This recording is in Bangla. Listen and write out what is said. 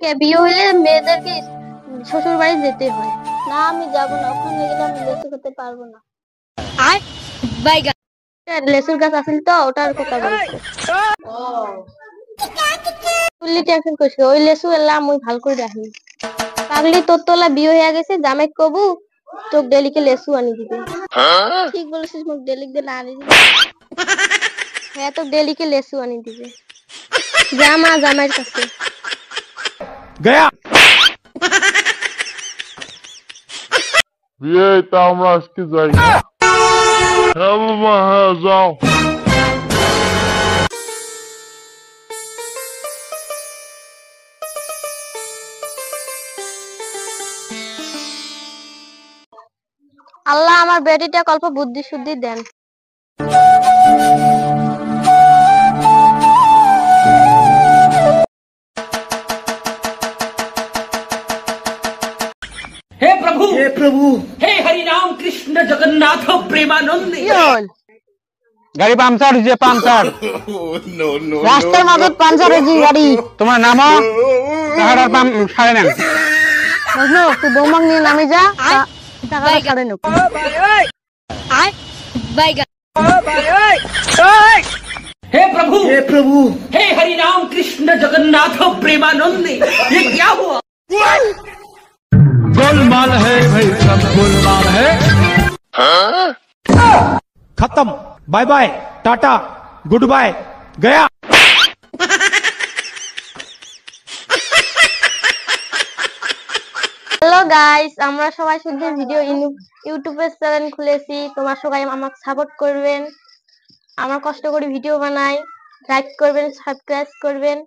বিয়ে হলে মেয়েদেরকে শ্বশুর বাড়ি যেতে হয়। না আমি যাব না, ওখানে গেলে আমি লেচু খেতে পারবো না। আর বাইগা লেসুর গাছ আছিল তো ওটার কথা বলছে। তুই টেনশন করিস না, ওই লেসু এলাম মুই ভাল করে রাখি। পাগলি তোর তোলা বিয়ে হয়ে গেছে, জামাই কবু তোক ডেলিকে লেসু আনি দিবে। ঠিক বলেছিস, মুখ ডেলিক দিয়ে না আনি দিবি। হ্যাঁ তোক ডেলিকে লেসু আনি দিবে। জামা জামাইয়ের কাছে गया। বিয়ে তা আমরা আজকে যাই। হ্যাঁ বাবা, হ্যাঁ যাও। আল্লাহ আমার বেটিটা অল্প বুদ্ধি শুদ্ধি দেন। हे प्रभु हे हरि राम कृष्ण जगन्नाथ प्रेमानंद। কি হল? গাড়ি পাংচার হয়েছে, পাংচার। রাস্তার মাঝে পাঞ্চার হয়েছে গাড়ি। তোমার নাম টাকাটা সাড়ে নেন। বুঝলো, তুই বৌমাক নিয়ে নামে যা, টাকাটা কাটে নেব। আর বাইগা हे प्रभु हे हरि राम कृष्ण जगन्नाथ प्रेमानंद, ये क्या हुआ? गोलमाल है भाई, सब गोलमाल है। खत्म, bye bye, tata, goodbye, गया। হ্যালো গাইস, আমরা সবাই শুধু ভিডিও ইউটিউবে চ্যানেল খুলেছি, তোমরা সবাই আমাকে সাপোর্ট করবেন। আমরা কষ্ট করে ভিডিও বানাই, লাইক করবেন, সাবস্ক্রাইব করবেন।